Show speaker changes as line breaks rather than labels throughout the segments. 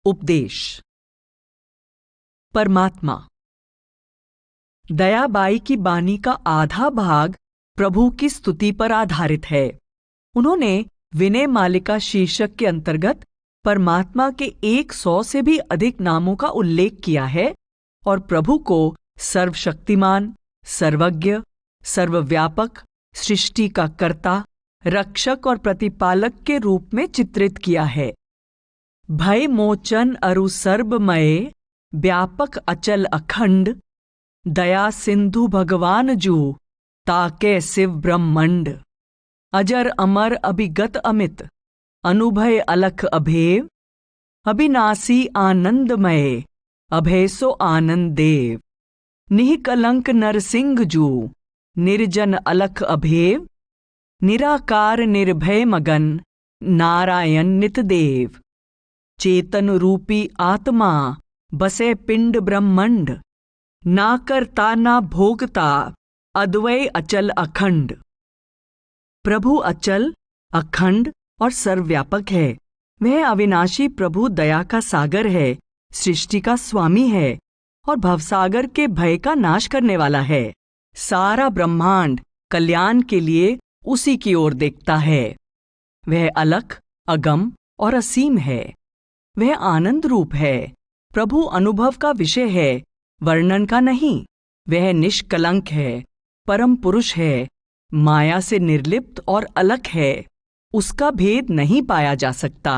उपदेश। परमात्मा। दयाबाई की बानी का आधा भाग प्रभु की स्तुति पर आधारित है। उन्होंने विनय मालिका शीर्षक के अंतर्गत परमात्मा के 100 से भी अधिक नामों का उल्लेख किया है और प्रभु को सर्वशक्तिमान, सर्वज्ञ, सर्वव्यापक, सृष्टि का कर्ता, रक्षक और प्रतिपालक के रूप में चित्रित किया है। भय मोचन अरु सर्वमय, व्यापक अचल अखंड, दया सिंधु भगवान जू, ताके शिव ब्रह्मंड। अजर अमर अभिगत अमित, अनुभय अलख अभेव, अविनाशी आनंदमय, अभयसो आनंद देव। निःकलंक नरसिंह जू, निर्जन अलख अभेव, निराकार निर्भय मगन, नारायण नितदेव। चेतन रूपी आत्मा, बसे पिंड ब्रह्मंड, ना करता ना भोगता, अद्वय अचल अखंड। प्रभु अचल, अखंड और सर्वव्यापक है। वह अविनाशी प्रभु दया का सागर है, सृष्टि का स्वामी है और भवसागर के भय का नाश करने वाला है। सारा ब्रह्मांड कल्याण के लिए उसी की ओर देखता है। वह अलख, अगम और असीम है। वह आनंद रूप है। प्रभु अनुभव का विषय है, वर्णन का नहीं। वह निष्कलंक है, परम पुरुष है, माया से निर्लिप्त और अलग है। उसका भेद नहीं पाया जा सकता।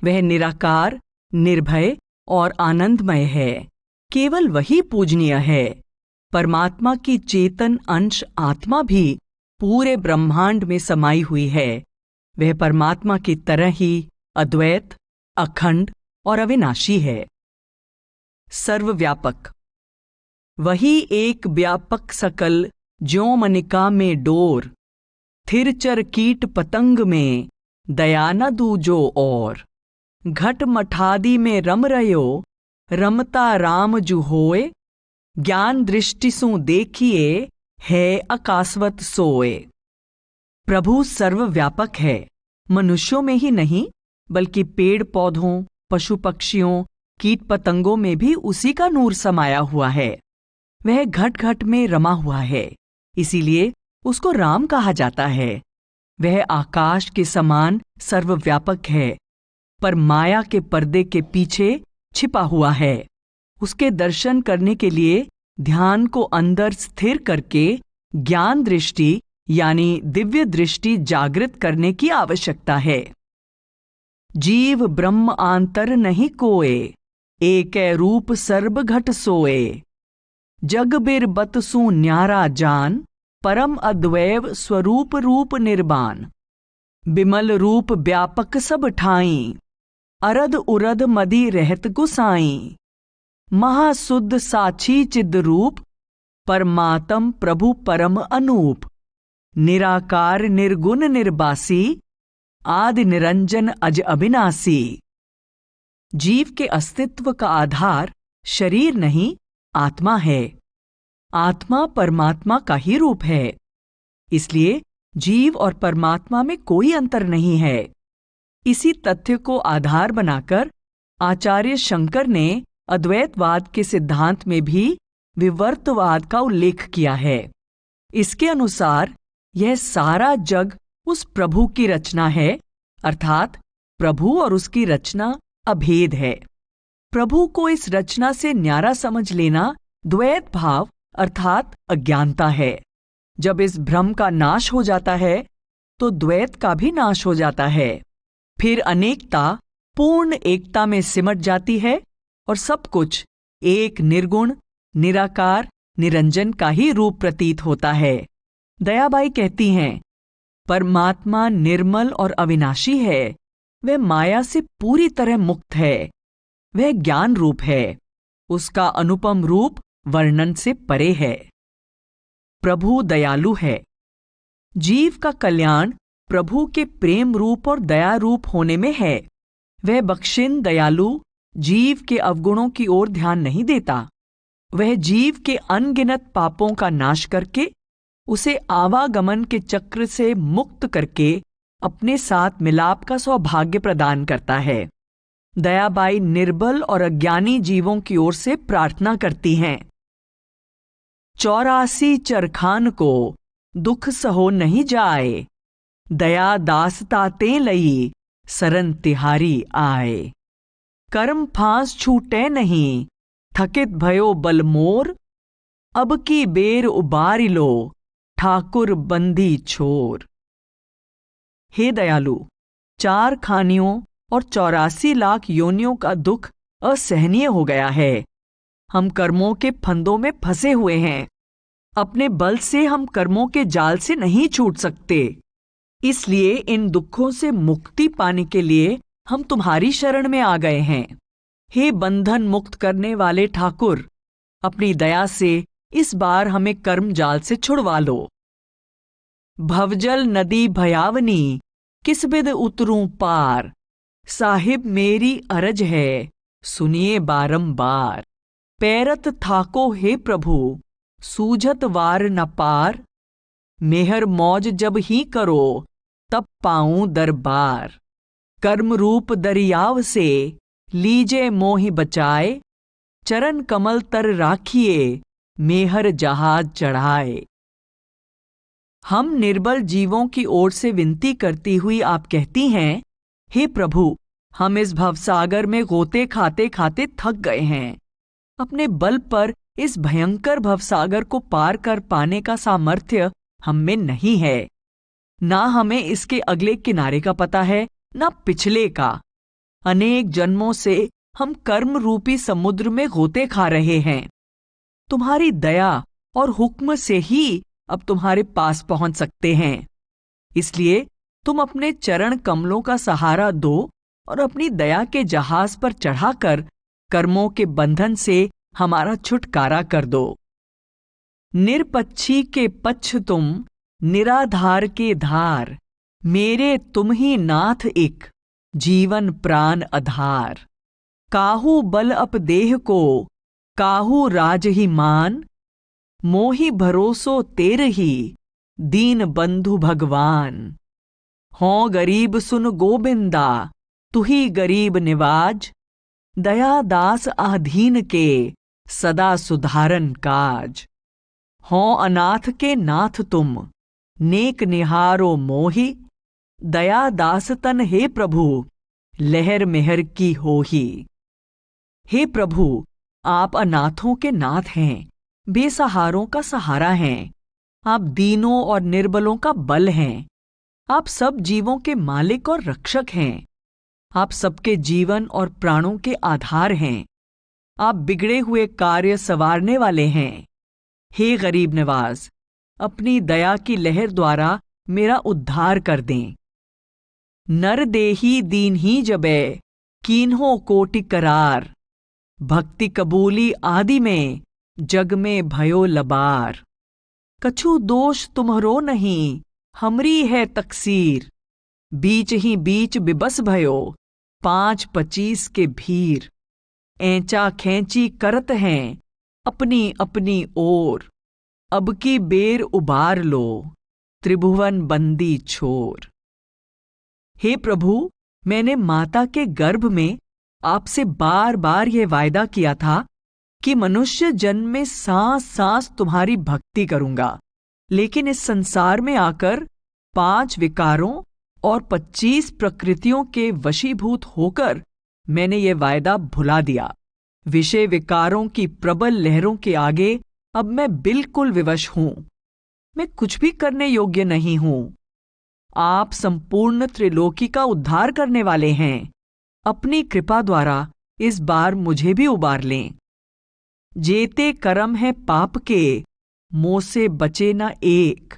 वह निराकार, निर्भय और आनंदमय है। केवल वही पूजनीय है। परमात्मा की चेतन अंश आत्मा भी पूरे ब्रह्मांड में समाई हुई है। वह परमात्मा की तरह ही अद्वैत, अखंड और अविनाशी है। सर्वव्यापक। वही एक व्यापक सकल, ज्यों मनिका में डोर, थिर चर कीट पतंग में, दया न दूजो और। घट मठादि में रम रयो, रमता राम जु होए, ज्ञान दृष्टि सु देखिए, है आकाशवत सोए। प्रभु सर्वव्यापक है। मनुष्यों में ही नहीं बल्कि पेड़ पौधों, पशु पक्षियों, कीट पतंगों में भी उसी का नूर समाया हुआ है। वह घट घट में रमा हुआ है, इसीलिए उसको राम कहा जाता है। वह आकाश के समान सर्वव्यापक है, पर माया के पर्दे के पीछे छिपा हुआ है। उसके दर्शन करने के लिए ध्यान को अंदर स्थिर करके ज्ञान दृष्टि यानी दिव्य दृष्टि जागृत करने की आवश्यकता है। जीव ब्रह्म आंतर नहीं कोए, एक रूप सर्ब घट सोए। जग बिर बत सु न्यारा जान, परम अद्वैव स्वरूप रूप निर्बान। बिमल रूप व्यापक सब ठाई, अरद उरद मदि रहत गुसाई। महाशुद्ध साक्षी चिद रूप, परमात्म प्रभु परम अनूप। निराकार निर्गुण निर्बासी, आदि निरंजन अज अविनाशी। जीव के अस्तित्व का आधार शरीर नहीं, आत्मा है। आत्मा परमात्मा का ही रूप है, इसलिए जीव और परमात्मा में कोई अंतर नहीं है। इसी तथ्य को आधार बनाकर आचार्य शंकर ने अद्वैतवाद के सिद्धांत में भी विवर्तवाद का उल्लेख किया है। इसके अनुसार यह सारा जग उस प्रभु की रचना है, अर्थात प्रभु और उसकी रचना अभेद है। प्रभु को इस रचना से न्यारा समझ लेना द्वैत भाव अर्थात अज्ञानता है। जब इस भ्रम का नाश हो जाता है तो द्वैत का भी नाश हो जाता है। फिर अनेकता पूर्ण एकता में सिमट जाती है और सब कुछ एक निर्गुण, निराकार, निरंजन का ही रूप प्रतीत होता है। दयाबाई कहती हैं, परमात्मा निर्मल और अविनाशी है। वह माया से पूरी तरह मुक्त है। वह ज्ञान रूप है। उसका अनुपम रूप वर्णन से परे है। प्रभु दयालु है। जीव का कल्याण प्रभु के प्रेम रूप और दया रूप होने में है। वह बख्शिन दयालु जीव के अवगुणों की ओर ध्यान नहीं देता। वह जीव के अनगिनत पापों का नाश करके उसे आवागमन के चक्र से मुक्त करके अपने साथ मिलाप का सौभाग्य प्रदान करता है। दयाबाई निर्बल और अज्ञानी जीवों की ओर से प्रार्थना करती हैं। 84 चरखान को दुख सहो नहीं जाए, दया दासता ते लई सरन तिहारी आए। कर्म फांस छूटे नहीं, थकित भयो बलमोर, अब की बेर उबारी लो ठाकुर बंदी छोर। हे दयालु, 4 खानियों और 84 लाख योनियों का दुख असहनीय हो गया है। हम कर्मों के फंदों में फंसे हुए हैं। अपने बल से हम कर्मों के जाल से नहीं छूट सकते। इसलिए इन दुखों से मुक्ति पाने के लिए हम तुम्हारी शरण में आ गए हैं। हे बंधन मुक्त करने वाले ठाकुर, अपनी दया से इस बार हमें कर्म जाल से छुड़वा लो। भवजल नदी भयावनी, किस बिद उतरूं पार, साहिब मेरी अरज है सुनिए बारंबार। पैरत थाको हे प्रभु, सूझत वार न पार, मेहर मौज जब ही करो तब पाऊं दरबार। कर्म रूप दरियाव से लीजे मोहि बचाए, चरण कमल तर राखिए मेहर जहाज चढ़ाए। हम निर्बल जीवों की ओर से विनती करती हुई आप कहती हैं, हे प्रभु, हम इस भवसागर में गोते खाते खाते थक गए हैं। अपने बल पर इस भयंकर भवसागर को पार कर पाने का सामर्थ्य हम में नहीं है। ना हमें इसके अगले किनारे का पता है, ना पिछले का। अनेक जन्मों से हम कर्म रूपी समुद्र में गोते खा रहे हैं। तुम्हारी दया और हुक्म से ही अब तुम्हारे पास पहुंच सकते हैं। इसलिए तुम अपने चरण कमलों का सहारा दो और अपनी दया के जहाज पर चढ़ाकर कर्मों के बंधन से हमारा छुटकारा कर दो। निरपच्छी के पच्छ तुम, निराधार के धार, मेरे तुम ही नाथ एक, जीवन प्राण आधार। काहू बल अपदेह को, काहू राज ही मान, मोहि भरोसो तेरे ही, दीन बंधु भगवान। हों गरीब सुन गोबिंदा, तुही गरीब निवाज, दया दास आधीन के सदा सुधारन काज। हों अनाथ के नाथ तुम, नेक निहारो मोहि, दया दास तन हे प्रभु, लहर मेहर की होही। हे प्रभु, आप अनाथों के नाथ हैं, बेसहारों का सहारा हैं। आप दीनों और निर्बलों का बल हैं। आप सब जीवों के मालिक और रक्षक हैं। आप सबके जीवन और प्राणों के आधार हैं। आप बिगड़े हुए कार्य संवारने वाले हैं। हे गरीब नवाज, अपनी दया की लहर द्वारा मेरा उद्धार कर दें। नर देही दीन ही जबे, कीन्हो कोटि करार, भक्ति कबूली आदि में जग में भयो लबार। कछु दोष तुम्हरो नहीं, हमरी है तकसीर, बीच ही बीच बिबस भयो 5-25 के भीर। ऐंचा खैंची करत हैं अपनी अपनी ओर, अब की बेर उबार लो त्रिभुवन बंदी छोर। हे प्रभु, मैंने माता के गर्भ में आपसे बार बार यह वायदा किया था कि मनुष्य जन्म में सांस सांस तुम्हारी भक्ति करूंगा, लेकिन इस संसार में आकर 5 विकारों और 25 प्रकृतियों के वशीभूत होकर मैंने ये वायदा भुला दिया। विषय विकारों की प्रबल लहरों के आगे अब मैं बिल्कुल विवश हूं। मैं कुछ भी करने योग्य नहीं हूं। आप संपूर्ण त्रिलोकी का उद्धार करने वाले हैं। अपनी कृपा द्वारा इस बार मुझे भी उबार लें। जेते कर्म है पाप के, मोह से बचे न एक,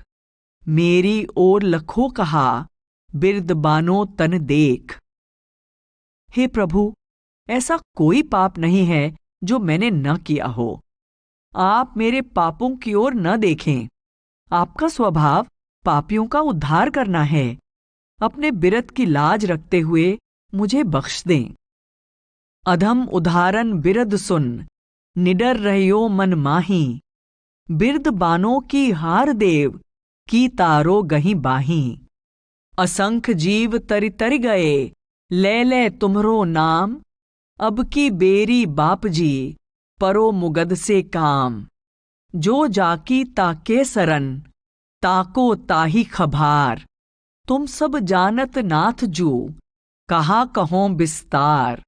मेरी ओर लखो कहा बिरद बानो तन देख। हे प्रभु, ऐसा कोई पाप नहीं है जो मैंने न किया हो। आप मेरे पापों की ओर न देखें। आपका स्वभाव पापियों का उद्धार करना है। अपने बिरद की लाज रखते हुए मुझे बख्श दें। अधम उदाहरण बिरद सुन, निडर रहियो मन माही, बिरद बानों की हार देव की तारो गही बाही। असंख्य जीव तरि तरि गए, ले ले तुम्हरो नाम, अब की बेरी बाप जी परो मुगद से काम, जो जाकी ताके सरन ताको ताही खभार, तुम सब जानत नाथ जू कहा कहों विस्तार।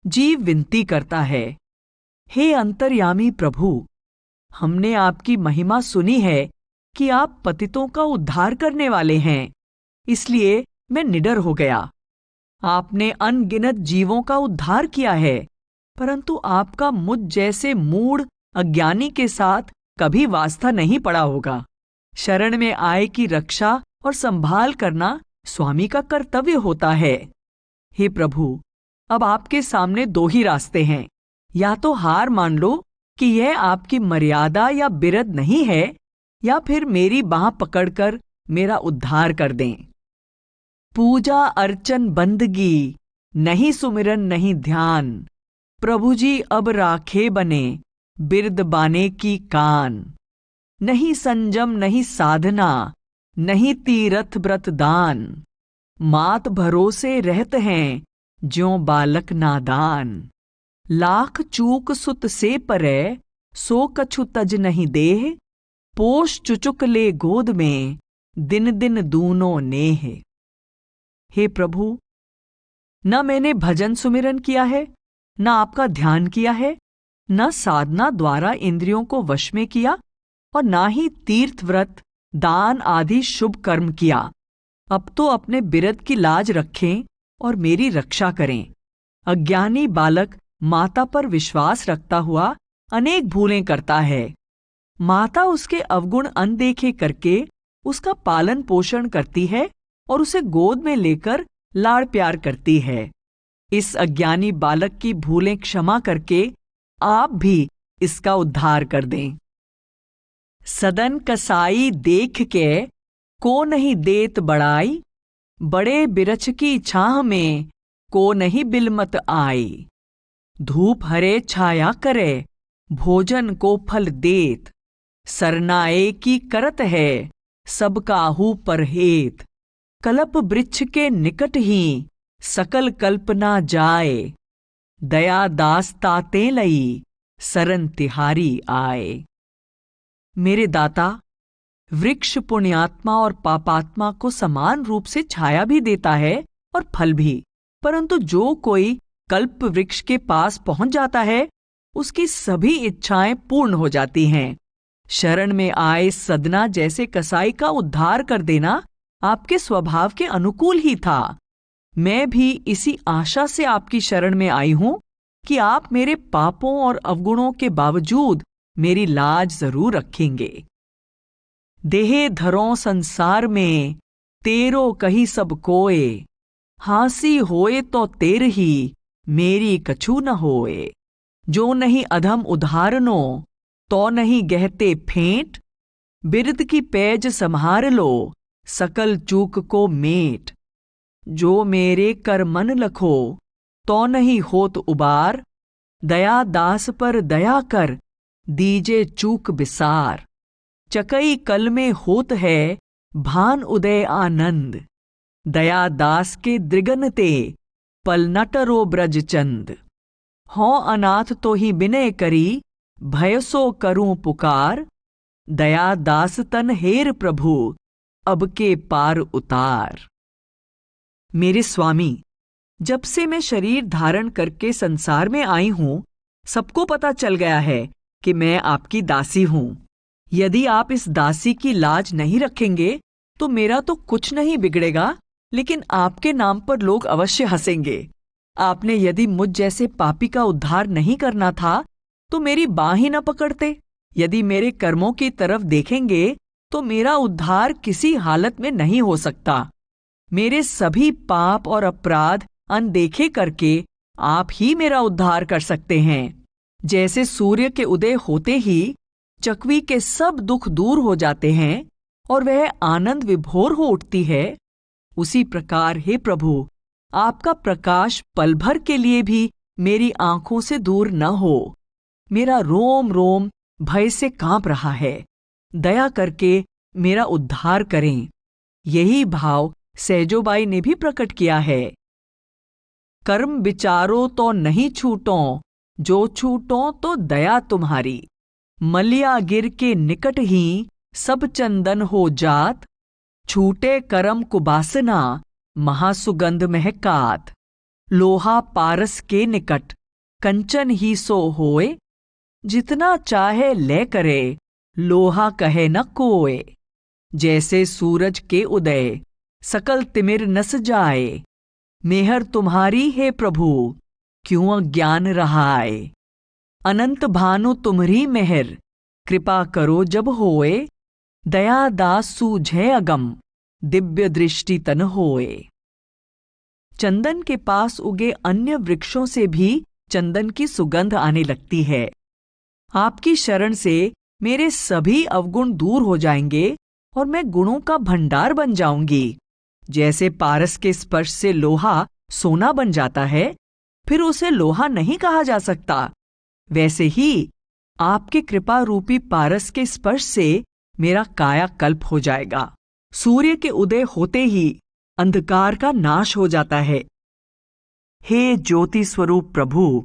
जीव विनती करता है, हे अंतर्यामी प्रभु, हमने आपकी महिमा सुनी है कि आप पतितों का उद्धार करने वाले हैं, इसलिए मैं निडर हो गया। आपने अनगिनत जीवों का उद्धार किया है, परंतु आपका मुझ जैसे मूढ़ अज्ञानी के साथ कभी वास्ता नहीं पड़ा होगा। शरण में आए की रक्षा और संभाल करना स्वामी का कर्तव्य होता है। हे प्रभु, अब आपके सामने दो ही रास्ते हैं, या तो हार मान लो कि यह आपकी मर्यादा या बिरद नहीं है, या फिर मेरी बांह पकड़कर मेरा उद्धार कर दें। पूजा अर्चन बंदगी, नहीं सुमिरन नहीं ध्यान, प्रभु जी अब राखे बने बिरद बाने की कान। नहीं संजम नहीं साधना, नहीं तीरथ व्रत दान, मात भरोसे रहत हैं ज्यों बालक नादान। लाख चूक सुत से परे सो कछु तज नहीं देह, पोष चुचुक ले गोद में दिन दिन दूनो नेह। हे प्रभु, न मैंने भजन सुमिरन किया है, न आपका ध्यान किया है, न साधना द्वारा इंद्रियों को वश में किया, और ना ही तीर्थ व्रत दान आदि शुभ कर्म किया। अब तो अपने बिरद की लाज रखें और मेरी रक्षा करें। अज्ञानी बालक माता पर विश्वास रखता हुआ अनेक भूलें करता है। माता उसके अवगुण अनदेखे करके उसका पालन पोषण करती है और उसे गोद में लेकर लाड़ प्यार करती है। इस अज्ञानी बालक की भूलें क्षमा करके आप भी इसका उद्धार कर दें। सदन कसाई देख के को नहीं देत बड़ाई, बड़े बिरछ की छाह में को नहीं बिलमत आई। धूप हरे छाया करे भोजन को फल देत, सरनाए की करत है सब काहू पर हेत। कल्प वृक्ष के निकट ही सकल कल्पना जाए, दया दास ताते लई सरन तिहारी आए। मेरे दाता, वृक्ष पुण्यात्मा और पापात्मा को समान रूप से छाया भी देता है और फल भी, परंतु जो कोई कल्प वृक्ष के पास पहुंच जाता है उसकी सभी इच्छाएं पूर्ण हो जाती हैं। शरण में आए सदना जैसे कसाई का उद्धार कर देना आपके स्वभाव के अनुकूल ही था। मैं भी इसी आशा से आपकी शरण में आई हूं कि आप मेरे पापों और अवगुणों के बावजूद मेरी लाज जरूर रखेंगे। देहे धरों संसार में तेरो कही सब कोए, हांसी होए तो तेर ही मेरी कछु न होए। जो नहीं अधम उदाहरणो तो नहीं गहते फेंट, बिरद की पैज संहार लो सकल चूक को मेट। जो मेरे कर मन लखो तो नहीं होत उबार, दया दास पर दया कर दीजे चूक बिसार। चकई कल में होत है भान उदय आनंद, दया दास के दृगनते पल नटरो ब्रज चंद। हों अनाथ तो ही विनय करी भयसो करूं पुकार, दया दास तन हेर प्रभु अब के पार उतार। मेरे स्वामी, जब से मैं शरीर धारण करके संसार में आई हूं, सबको पता चल गया है कि मैं आपकी दासी हूं। यदि आप इस दासी की लाज नहीं रखेंगे तो मेरा तो कुछ नहीं बिगड़ेगा, लेकिन आपके नाम पर लोग अवश्य हंसेंगे। आपने यदि मुझ जैसे पापी का उद्धार नहीं करना था तो मेरी बांह ही न पकड़ते। यदि मेरे कर्मों की तरफ देखेंगे तो मेरा उद्धार किसी हालत में नहीं हो सकता। मेरे सभी पाप और अपराध अनदेखे करके आप ही मेरा उद्धार कर सकते हैं। जैसे सूर्य के उदय होते ही चकवी के सब दुख दूर हो जाते हैं और वह आनंद विभोर हो उठती है, उसी प्रकार हे प्रभु, आपका प्रकाश पल भर के लिए भी मेरी आंखों से दूर न हो। मेरा रोम रोम भय से कांप रहा है। दया करके मेरा उद्धार करें। यही भाव सैजोबाई ने भी प्रकट किया है। कर्म विचारो तो नहीं छूटो, जो छूटो तो दया तुम्हारी। मलिया गिर के निकट ही सब चंदन हो जात, छूटे करम कुबासना महासुगंध महकात। लोहा पारस के निकट कंचन ही सो होए, जितना चाहे ले करे लोहा कहे न कोय। जैसे सूरज के उदय सकल तिमिर नस जाए, मेहर तुम्हारी है प्रभु क्यों अज्ञान रहाए। अनंत भानु तुम्हरी मेहर कृपा करो जब होए, दया दास सूझे अगम दिव्य दृष्टि तन होए। चंदन के पास उगे अन्य वृक्षों से भी चंदन की सुगंध आने लगती है। आपकी शरण से मेरे सभी अवगुण दूर हो जाएंगे और मैं गुणों का भंडार बन जाऊंगी। जैसे पारस के स्पर्श से लोहा सोना बन जाता है, फिर उसे लोहा नहीं कहा जा सकता, वैसे ही आपके कृपा रूपी पारस के स्पर्श से मेरा कायाकल्प हो जाएगा। सूर्य के उदय होते ही अंधकार का नाश हो जाता है। हे ज्योति स्वरूप प्रभु,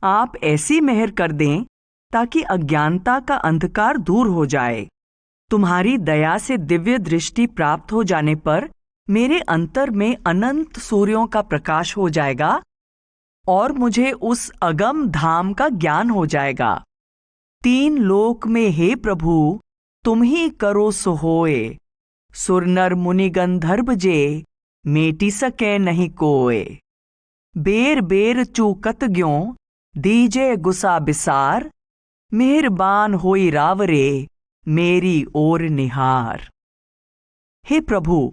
आप ऐसी मेहर कर दें ताकि अज्ञानता का अंधकार दूर हो जाए। तुम्हारी दया से दिव्य दृष्टि प्राप्त हो जाने पर मेरे अंतर में अनंत सूर्यों का प्रकाश हो जाएगा और मुझे उस अगम धाम का ज्ञान हो जाएगा। तीन लोक में हे प्रभु तुम ही करो सो होए, सुर नर मुनि गंधर्व जे मेटी सके नहीं कोय। बेर बेर चूकत ग्यों दीजे गुसा बिसार, मेहरबान होई रावरे मेरी ओर निहार। हे प्रभु,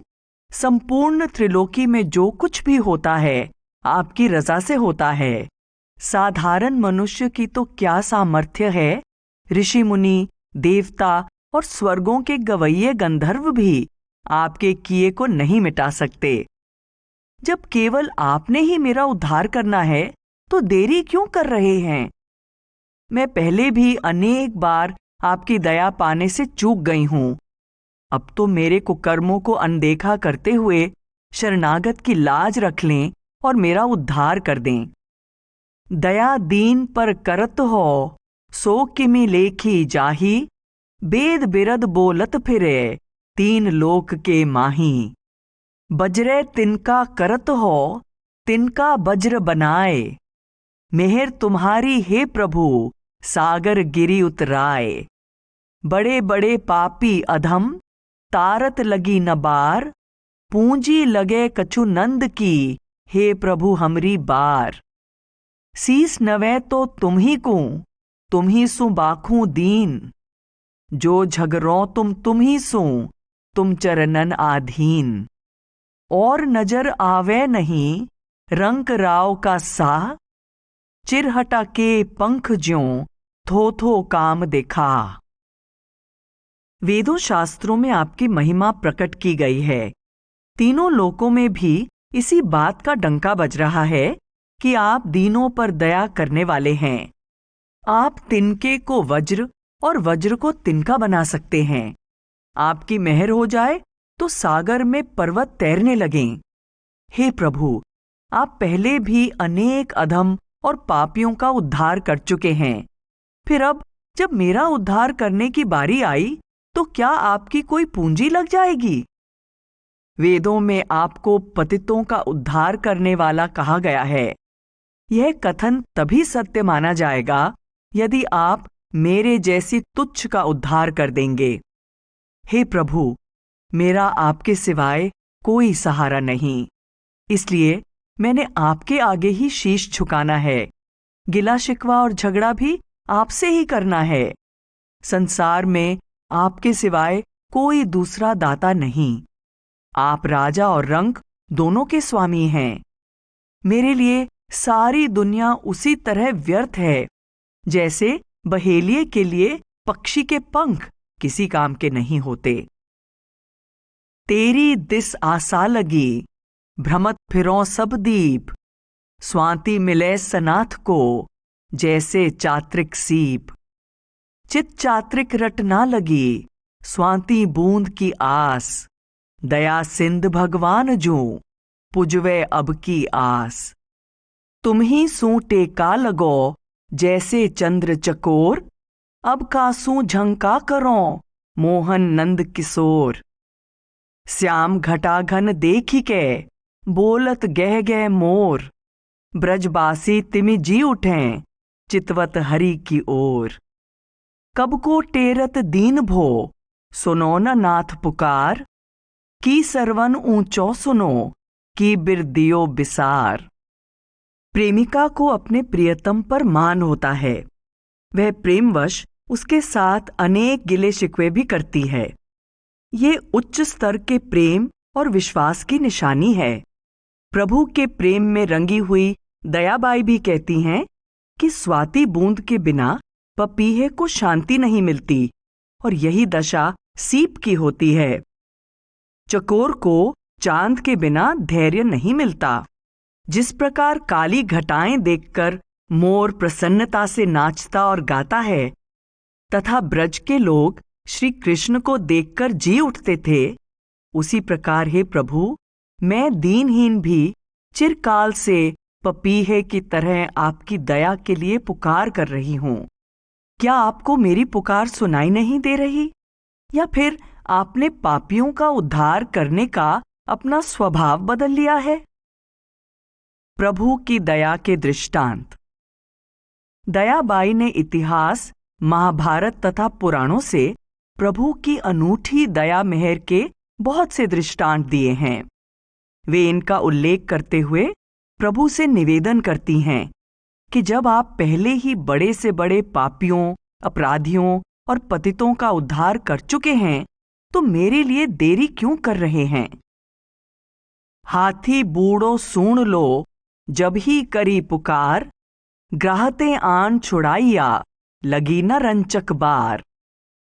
संपूर्ण त्रिलोकी में जो कुछ भी होता है आपकी रजा से होता है। साधारण मनुष्य की तो क्या सामर्थ्य है, ऋषि मुनि देवता और स्वर्गों के गवैये गंधर्व भी आपके किए को नहीं मिटा सकते। जब केवल आपने ही मेरा उद्धार करना है तो देरी क्यों कर रहे हैं? मैं पहले भी अनेक बार आपकी दया पाने से चूक गई हूं। अब तो मेरे कुकर्मों को अनदेखा करते हुए शरणागत की लाज रख लें और मेरा उद्धार कर दें। दया दीन पर करत हो सो किमि लेखी जाही, वेद बिरद बोलत फिरे तीन लोक के माही। बजरे तिनका करत हो तिनका वज्र बनाए, मेहर तुम्हारी हे प्रभु सागर गिरी उतराए। बड़े बड़े पापी अधम तारत लगी न बार, पूंजी लगे कछु नंद की हे प्रभु हमरी बार। शीस नवे तो तुम ही सु बाखूं दीन, जो झगड़ों तुम ही सु तुम चरणन आधीन। और नजर आवे नहीं रंक राव का सा, चिरहटा के पंख ज्यों थो काम देखा। वेदों शास्त्रों में आपकी महिमा प्रकट की गई है। तीनों लोकों में भी इसी बात का डंका बज रहा है कि आप दीनों पर दया करने वाले हैं। आप तिनके को वज्र और वज्र को तिनका बना सकते हैं। आपकी मेहर हो जाए तो सागर में पर्वत तैरने लगें। हे प्रभु, आप पहले भी अनेक अधम और पापियों का उद्धार कर चुके हैं। फिर अब जब मेरा उद्धार करने की बारी आई तो क्या आपकी कोई पूंजी लग जाएगी? वेदों में आपको पतितों का उद्धार करने वाला कहा गया है। यह कथन तभी सत्य माना जाएगा यदि आप मेरे जैसी तुच्छ का उद्धार कर देंगे। हे प्रभु, मेरा आपके सिवाय कोई सहारा नहीं, इसलिए मैंने आपके आगे ही शीश झुकाना है। गिला शिकवा और झगड़ा भी आपसे ही करना है। संसार में आपके सिवाय कोई दूसरा दाता नहीं। आप राजा और रंक दोनों के स्वामी हैं। मेरे लिए सारी दुनिया उसी तरह व्यर्थ है जैसे बहेलिए के लिए पक्षी के पंख किसी काम के नहीं होते। तेरी दिस आशा लगी भ्रमत फिरों सब दीप, स्वाति मिले सनाथ को जैसे चात्रिक सीप। चित चात्रिक रट ना लगी स्वाति बूंद की आस, दया सिंध भगवान जूं पुजवे अब की आस। तुम ही सू टेका लगो जैसे चंद्र चकोर, अब कासू झंका करो मोहन नंद किशोर। श्याम घटाघन देखी के बोलत गह गह मोर, ब्रजबासी तिमि जी उठें चितवत हरि की ओर। कब को टेरत दीन भो सुनो न नाथ पुकार, की सरवन ऊंचो सुनो की बिरदियो बिसार। प्रेमिका को अपने प्रियतम पर मान होता है। वह प्रेमवश उसके साथ अनेक गिले शिकवे भी करती है। ये उच्च स्तर के प्रेम और विश्वास की निशानी है। प्रभु के प्रेम में रंगी हुई दयाबाई भी कहती हैं कि स्वाति बूंद के बिना पपीहे को शांति नहीं मिलती, और यही दशा सीप की होती है। चकोर को चांद के बिना धैर्य नहीं मिलता। जिस प्रकार काली घटाएं देखकर मोर प्रसन्नता से नाचता और गाता है, तथा ब्रज के लोग श्री कृष्ण को देखकर जी उठते थे, उसी प्रकार हे प्रभु, मैं दीनहीन भी चिरकाल से पपीहे की तरह आपकी दया के लिए पुकार कर रही हूं। क्या आपको मेरी पुकार सुनाई नहीं दे रही, या फिर आपने पापियों का उद्धार करने का अपना स्वभाव बदल लिया है? प्रभु की दया के दृष्टांत। दयाबाई ने इतिहास, महाभारत तथा पुराणों से प्रभु की अनूठी दया मेहर के बहुत से दृष्टांत दिए हैं। वे इनका उल्लेख करते हुए प्रभु से निवेदन करती हैं कि जब आप पहले ही बड़े से बड़े पापियों, अपराधियों और पतितों का उद्धार कर चुके हैं, तो मेरे लिए देरी क्यों कर रहे हैं? हाथी बूढ़ो सूण लो जब ही करी पुकार, ग्राहते आन छुड़ाइया लगी न रंचक बार।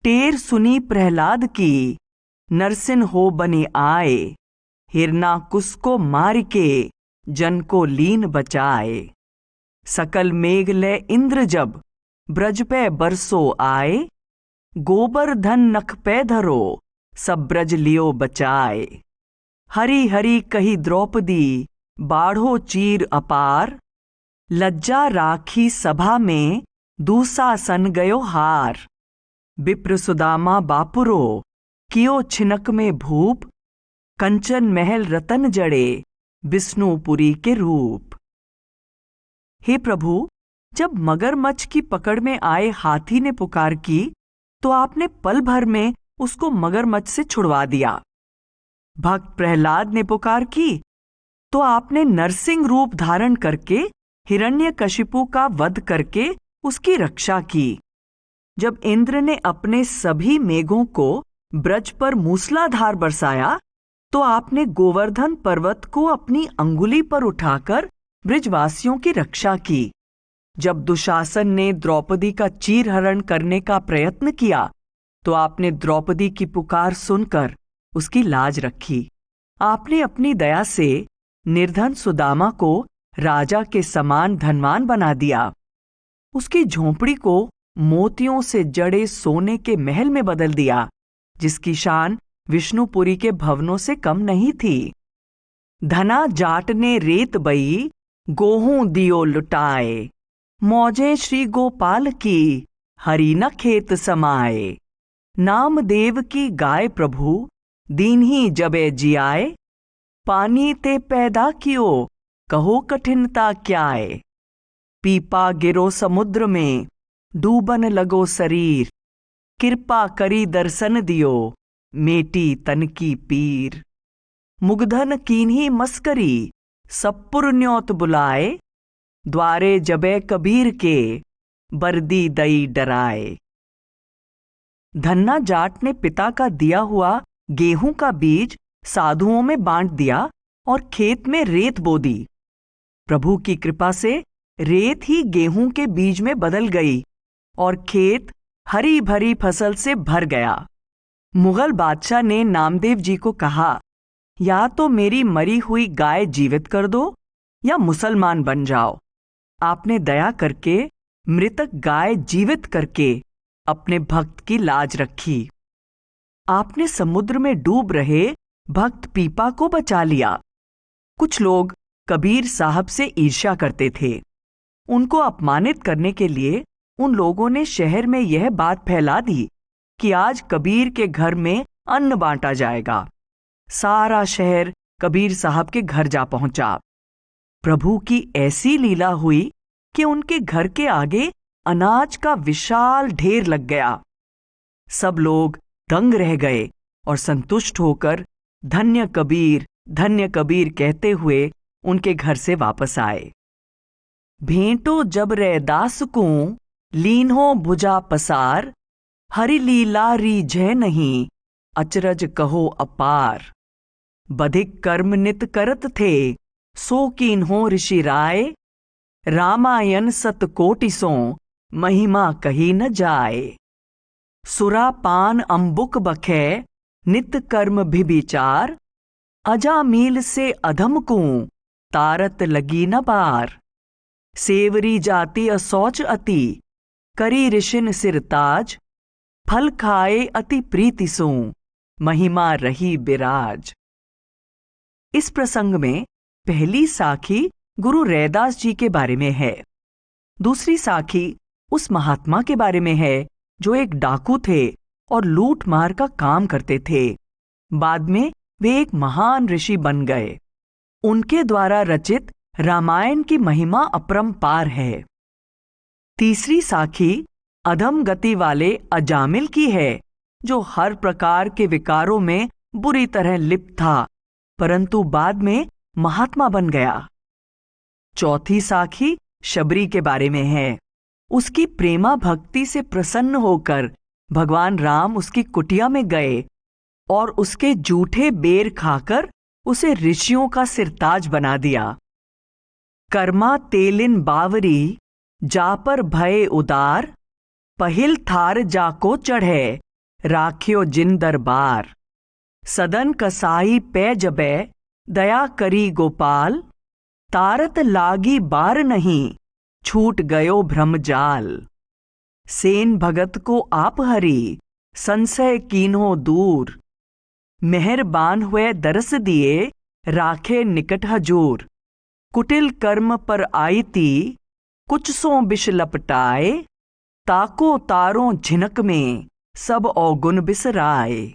टेर सुनी प्रहलाद की नरसिन हो बने आए, हिरना कुस को मार के जन को लीन बचाए। सकल मेघ ले इंद्र जब ब्रज पे बरसो आए, गोबर धन नख पे धरो सब ब्रज लियो बचाए। हरि हरि कही द्रौपदी बाढ़ो चीर अपार, लज्जा राखी सभा में दूसासन गयो हार। विप्र सुदामा बापुरो कियो छिनक में भूप, कंचन महल रतन जड़े विष्णुपुरी के रूप। हे प्रभु, जब मगरमच्छ की पकड़ में आए हाथी ने पुकार की, तो आपने पल भर में उसको मगरमच्छ से छुड़वा दिया। भक्त प्रहलाद ने पुकार की, तो आपने नरसिंह रूप धारण करके हिरण्यकशिपु का वध करके उसकी रक्षा की। जब इंद्र ने अपने सभी मेघों को ब्रज पर मूसलाधार बरसाया, तो आपने गोवर्धन पर्वत को अपनी अंगुली पर उठाकर ब्रजवासियों की रक्षा की। जब दुशासन ने द्रौपदी का चीरहरण करने का प्रयत्न किया, तो आपने द्रौपदी की पुकार सुनकर उसकी लाज रखी। आपने अपनी दया से निर्धन सुदामा को राजा के समान धनवान बना दिया। उसकी झोंपड़ी को मोतियों से जड़े सोने के महल में बदल दिया, जिसकी शान विष्णुपुरी के भवनों से कम नहीं थी। धना जाट ने रेत बई गोहूं दियो लुटाए, मौजे श्री गोपाल की हरि न खेत समाए। नाम देव की गाय प्रभु दीन ही जबे जियाए, पानी ते पैदा कियो कहो कठिनता क्याए। पीपा गिरो समुद्र में डूबन लगो शरीर, कृपा करी दर्शन दियो मेटी तन की पीर। मुग्धन कीन्ही मस्करी सब पुरन्योत बुलाए, द्वारे जबे कबीर के बर्दी दई डराए। धन्ना जाट ने पिता का दिया हुआ गेहूं का बीज साधुओं में बांट दिया और खेत में रेत बो दी। प्रभु की कृपा से रेत ही गेहूं के बीज में बदल गई और खेत हरी भरी फसल से भर गया। मुगल बादशाह ने नामदेव जी को कहा, या तो मेरी मरी हुई गाय जीवित कर दो या मुसलमान बन जाओ। आपने दया करके मृतक गाय जीवित करके अपने भक्त की लाज रखी। आपने समुद्र में डूब रहे भक्त पीपा को बचा लिया। कुछ लोग कबीर साहब से ईर्ष्या करते थे। उनको अपमानित करने के लिए उन लोगों ने शहर में यह बात फैला दी कि आज कबीर के घर में अन्न बांटा जाएगा। सारा शहर कबीर साहब के घर जा पहुंचा। प्रभु की ऐसी लीला हुई कि उनके घर के आगे अनाज का विशाल ढेर लग गया। सब लोग दंग रह गए और संतुष्ट होकर धन्य कबीर कहते हुए उनके घर से वापस आए। भेंटो जब रैदास को लीन्हो भुजा पसार, हरि लीला रीझै नहीं, अचरज कहो अपार। बधिक कर्म नित करत थे, सो कीन्हो ऋषि राय, रामायण सतकोटिसों महिमा कही न जाए। सुरा पान अम्बुक बखे, नित कर्म भिविचार, अजामील से अधम को तारत लगी न बार। सेवरी जाति असौच अति, करी ऋषिन सिरताज, फल खाए अति प्रीति सो महिमा रही बिराज। इस प्रसंग में पहली साखी गुरु रैदास जी के बारे में है। दूसरी साखी उस महात्मा के बारे में है जो एक डाकू थे और लूट मार का काम करते थे। बाद में वे एक महान ऋषि बन गए। उनके द्वारा रचित रामायण की महिमा अपरंपार है। तीसरी साखी अधम गति वाले अजामिल की है, जो हर प्रकार के विकारों में बुरी तरह लिप्त था, परंतु बाद में महात्मा बन गया। चौथी साखी शबरी के बारे में है। उसकी प्रेमा भक्ति से प्रसन्न होकर भगवान राम उसकी कुटिया में गए और उसके जूठे बेर खाकर उसे ऋषियों का सिरताज बना दिया। कर्मा तेलिन बावरी, जापर भय उदार, पहिल थार जाको चढ़े, राख्यो जिन दरबार। सदन कसाई पै जबे, दया करी गोपाल, तारत लागी बार नहीं, छूट गयो भ्रमजाल। सेन भगत को आप हरि, संशय कीन्हो दूर, मेहरबान हुए दरस दिए, राखे निकट हजूर। कुटिल कर्म पर आई ती, कुछ सो बिष लपटाए, ताको तारों झिनक में, सब औगुन बिसराए।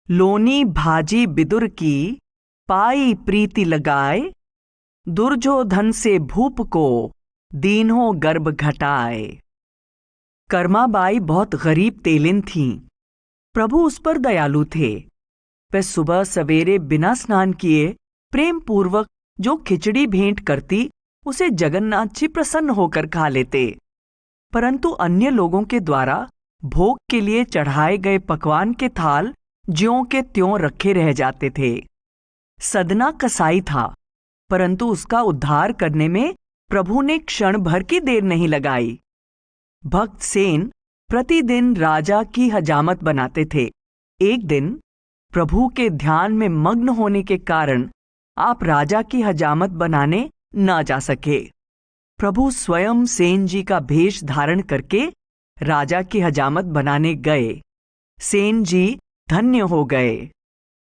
लोनी भाजी बिदुर की, पाई प्रीति लगाए, दुर्योधन से भूप को, दीन्हो गर्भ घटाए। कर्माबाई बहुत गरीब तेलिन थीं। प्रभु उस पर दयालु थे। वह सुबह सवेरे बिना स्नान किए प्रेम पूर्वक जो खिचड़ी भेंट करती, उसे जगन्नाथ जी प्रसन्न होकर खा लेते। परंतु अन्य लोगों के द्वारा भोग के लिए चढ़ाए गए पकवान के थाल ज्यों के त्यों रखे रह जाते थे। सदना कसाई था, परंतु उसका उद्धार करने में प्रभु ने क्षण भर की देर नहीं लगाई। भक्त सेन प्रतिदिन राजा की हजामत बनाते थे। एक दिन प्रभु के ध्यान में मग्न होने के कारण आप राजा की हजामत बनाने न जा सके। प्रभु स्वयं सेन जी का भेष धारण करके राजा की हजामत बनाने गए। सेन जी धन्य हो गए।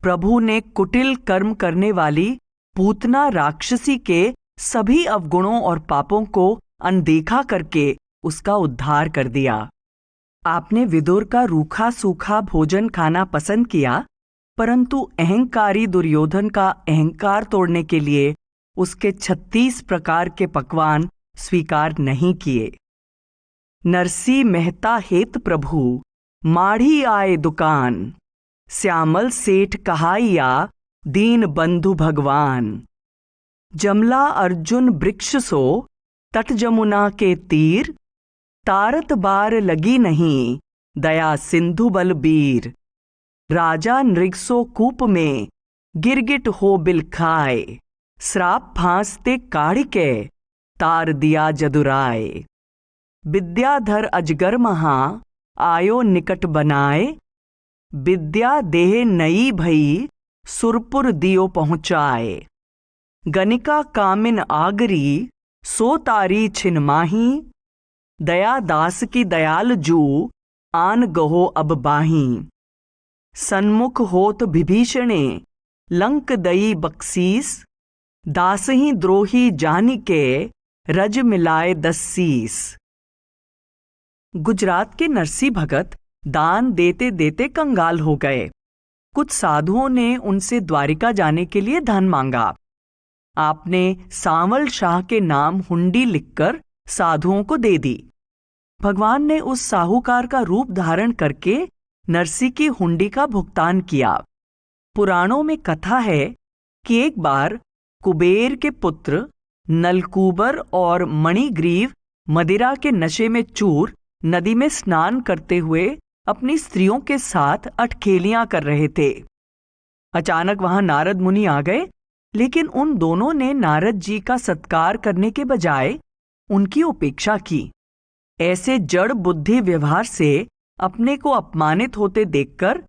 प्रभु ने कुटिल कर्म करने वाली पूतना राक्षसी के सभी अवगुणों और पापों को अनदेखा करके उसका उद्धार कर दिया। आपने विदुर का रूखा सूखा भोजन खाना पसंद किया, परंतु अहंकारी दुर्योधन का अहंकार तोड़ने के लिए उसके 36 प्रकार के पकवान स्वीकार नहीं किए। नरसी मेहता हेत प्रभु, माढ़ी आए दुकान, श्यामल सेठ कहाइया, दीन बंधु भगवान। जमला अर्जुन वृक्ष सो, तट जमुना के तीर, तारत बार लगी नहीं, दया सिंधु बलबीर। राजा नृगसो कूप में, गिरगिट हो बिल खाए, श्राप फांसते काढ़ के, तार दिया जदुराए। विद्याधर अजगर महा, आयो निकट बनाए, विद्या देह नई भई, सुरपुर दियो पहुँचाए। गनिका कामिन आगरी, सो तारी छिन माही, दया दास की दयाल जू, आन गहो अब बाही। सन्मुख होत विभीषणे, लंक दई बख्शीस, दासही द्रोही जानी के रज मिलाए 10 सीस। गुजरात के नरसी भगत दान देते देते कंगाल हो गए। कुछ साधुओं ने उनसे द्वारिका जाने के लिए धन मांगा। आपने सांवल शाह के नाम हुंडी लिखकर साधुओं को दे दी। भगवान ने उस साहूकार का रूप धारण करके नरसी की हुंडी का भुगतान किया। पुराणों में कथा है कि एक बार कुबेर के पुत्र नलकूबर और मणिग्रीव मदिरा के नशे में चूर नदी में स्नान करते हुए अपनी स्त्रियों के साथ अटखेलियां कर रहे थे। अचानक वहां नारद मुनि आ गए, लेकिन उन दोनों ने नारद जी का सत्कार करने के बजाय उनकी उपेक्षा की। ऐसे जड़ बुद्धि व्यवहार से अपने को अपमानित होते देखकर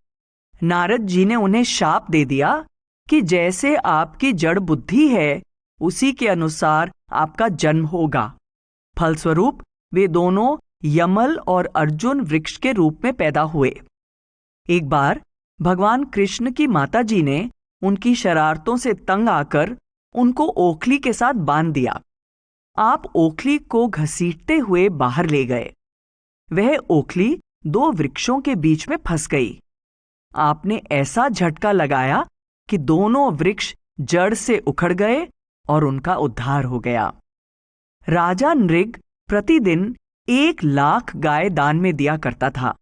नारद जी ने उन्हें शाप दे दिया कि जैसे आपकी जड़ बुद्धि है उसी के अनुसार आपका जन्म होगा। फलस्वरूप वे दोनों यमल और अर्जुन वृक्ष के रूप में पैदा हुए। एक बार भगवान कृष्ण की माता जी ने उनकी शरारतों से तंग आकर उनको ओखली के साथ बांध दिया। आप ओखली को घसीटते हुए बाहर ले गए। वह ओखली 2 वृक्षों के बीच में फंस गई। आपने ऐसा झटका लगाया कि दोनों वृक्ष जड़ से उखड़ गए और उनका उद्धार हो गया। राजा नृग प्रतिदिन 1 लाख गाय दान में दिया करता था।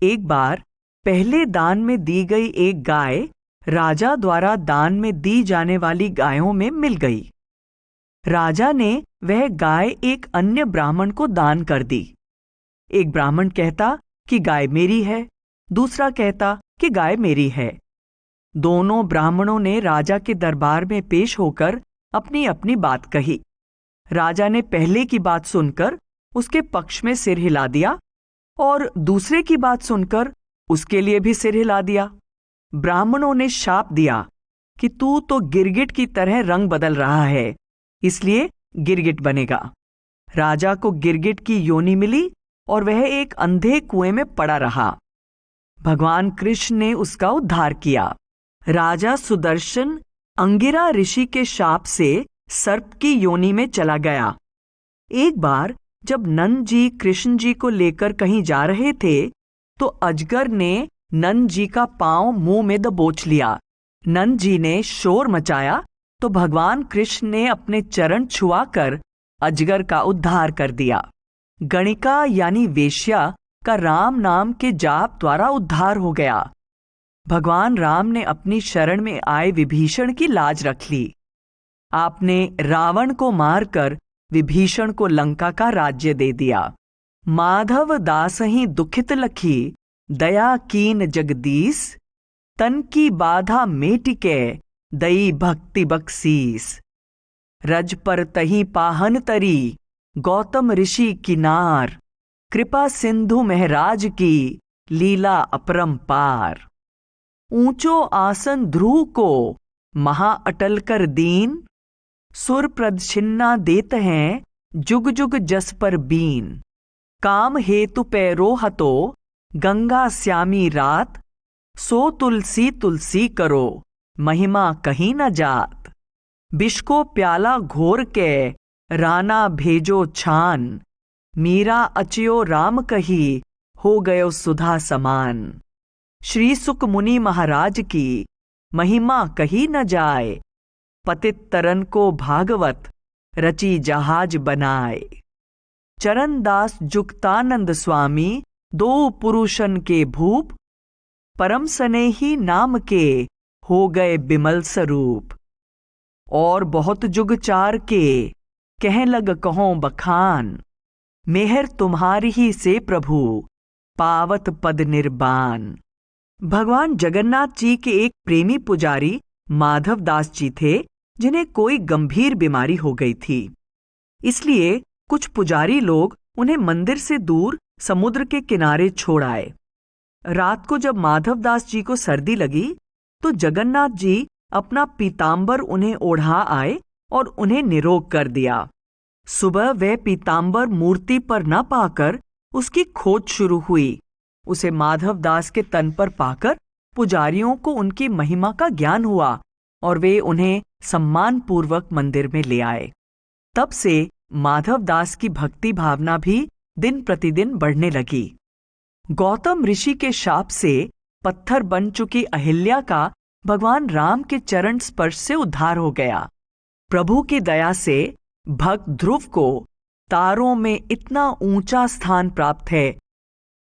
एक बार पहले दान में दी गई एक गाय राजा द्वारा दान में दी जाने वाली गायों में मिल गई। राजा ने वह गाय एक अन्य ब्राह्मण को दान कर दी। एक ब्राह्मण कहता कि गाय मेरी है, दूसरा कहता कि गाय मेरी है। दोनों ब्राह्मणों ने राजा के दरबार में पेश होकर अपनी अपनी बात कही। राजा ने पहले की बात सुनकर उसके पक्ष में सिर हिला दिया और दूसरे की बात सुनकर उसके लिए भी सिर हिला दिया। ब्राह्मणों ने शाप दिया कि तू तो गिरगिट की तरह रंग बदल रहा है, इसलिए गिरगिट बनेगा। राजा को गिरगिट की योनि मिली और वह एक अंधे कुएं में पड़ा रहा। भगवान कृष्ण ने उसका उद्धार किया। राजा सुदर्शन अंगिरा ऋषि के शाप से सर्प की योनि में चला गया। एक बार जब नंद जी कृष्ण जी को लेकर कहीं जा रहे थे तो अजगर ने नंद जी का पांव मुंह में दबोच लिया। नंद जी ने शोर मचाया तो भगवान कृष्ण ने अपने चरण छुआकर अजगर का उद्धार कर दिया। गणिका यानी वेश्या का राम नाम के जाप द्वारा उद्धार हो गया। भगवान राम ने अपनी शरण में आए विभीषण की लाज रख ली। आपने रावण को मारकर विभीषण को लंका का राज्य दे दिया। माधव दासही दुखित लखी दया कीन जगदीस, तन की बाधा मेटिके दई भक्ति बख्शीस। रज पर तही पाहन तरी गौतम ऋषि किनार, कृपा सिंधु महराज की लीला अपरंपार। ऊंचो आसन ध्रुव को महा अटल कर दीन, सुर प्रदक्षिणा देत हैं जुग जुग जस पर बीन। काम हेतु पैरोहतो गंगा श्यामी रात, सो तुलसी तुलसी करो महिमा कहीं न जात। विष को प्याला घोर के राना भेजो छान, मीरा अचयो राम कही हो गयो सुधा समान। श्री सुक मुनि महाराज की महिमा कही न जाए, पतित तरन को भागवत रची जहाज बनाए। चरणदास जुक्तानंद स्वामी दो पुरुषन के भूप, परम स्नेही नाम के हो गए बिमल स्वरूप। और बहुत जुग चार के कह लग कहों बखान, मेहर तुम्हारी ही से प्रभु पावत पद निर्बान। भगवान जगन्नाथ जी के एक प्रेमी पुजारी माधव दास जी थे जिन्हें कोई गंभीर बीमारी हो गई थी। इसलिए कुछ पुजारी लोग उन्हें मंदिर से दूर समुद्र के किनारे छोड़ आए। रात को जब माधव दास जी को सर्दी लगी तो जगन्नाथ जी अपना पीतांबर उन्हें ओढ़ा आए और उन्हें निरोग कर दिया। सुबह वह पीतांबर मूर्ति पर न पाकर उसकी खोज शुरू हुई। उसे माधव दास के तन पर पाकर पुजारियों को उनकी महिमा का ज्ञान हुआ और वे उन्हें सम्मानपूर्वक मंदिर में ले आए। तब से माधव दास की भक्ति भावना भी दिन प्रतिदिन बढ़ने लगी। गौतम ऋषि के शाप से पत्थर बन चुकी अहिल्या का भगवान राम के चरण स्पर्श से उद्धार हो गया। प्रभु की दया से भक्त ध्रुव को तारों में इतना ऊंचा स्थान प्राप्त है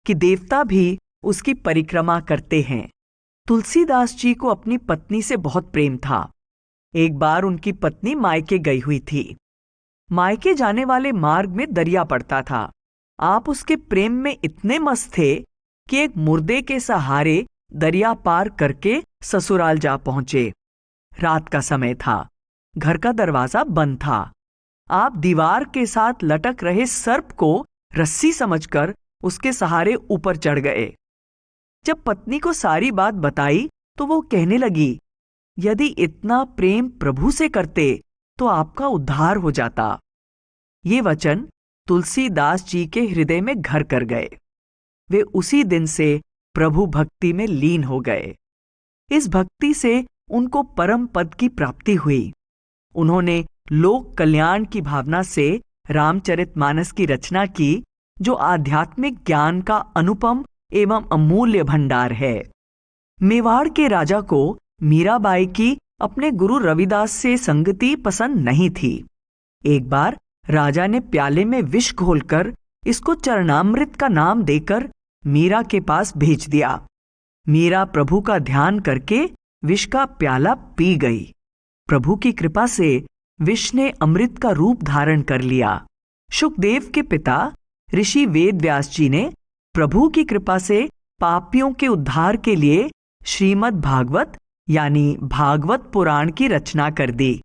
कि देवता भी उसकी परिक्रमा करते हैं। तुलसीदास जी को अपनी पत्नी से बहुत प्रेम था। एक बार उनकी पत्नी मायके गई हुई थी। मायके जाने वाले मार्ग में दरिया पड़ता था। आप उसके प्रेम में इतने मस्त थे कि एक मुर्दे के सहारे दरिया पार करके ससुराल जा पहुंचे। रात का समय था। घर का दरवाजा बंद था। आप दीवार के साथ लटक रहे सर्प को रस्सी समझकर उसके सहारे ऊपर चढ़ गए। जब पत्नी को सारी बात बताई तो वो कहने लगी, यदि इतना प्रेम प्रभु से करते तो आपका उद्धार हो जाता। ये वचन तुलसीदास जी के हृदय में घर कर गए। वे उसी दिन से प्रभु भक्ति में लीन हो गए। इस भक्ति से उनको परम पद की प्राप्ति हुई। उन्होंने लोक कल्याण की भावना से रामचरितमानस की रचना की, जो आध्यात्मिक ज्ञान का अनुपम एवं अमूल्य भंडार है। मेवाड़ के राजा को मीराबाई की अपने गुरु रविदास से संगति पसंद नहीं थी। एक बार राजा ने प्याले में विष घोलकर इसको चरणामृत का नाम देकर मीरा के पास भेज दिया। मीरा प्रभु का ध्यान करके विष का प्याला पी गई। प्रभु की कृपा से विष ने अमृत का रूप धारण कर लिया। शुकदेव के पिता ऋषि वेदव्यास जी ने प्रभु की कृपा से पापियों के उद्धार के लिए श्रीमद् भागवत यानी भागवत पुराण की रचना कर दी।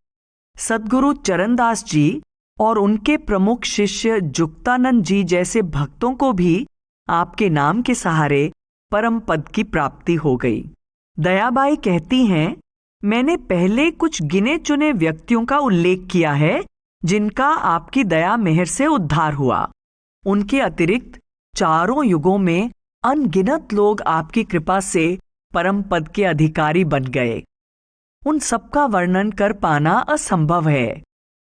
सद्गुरु चरणदास जी और उनके प्रमुख शिष्य जुक्तानंद जी जैसे भक्तों को भी आपके नाम के सहारे परम पद की प्राप्ति हो गई। दयाबाई कहती हैं, मैंने पहले कुछ गिने चुने व्यक्तियों का उल्लेख किया है जिनका आपकी दया मेहर से उद्धार हुआ। उनके अतिरिक्त चारों युगों में अनगिनत लोग आपकी कृपा से परम पद के अधिकारी बन गए। उन सबका वर्णन कर पाना असंभव है।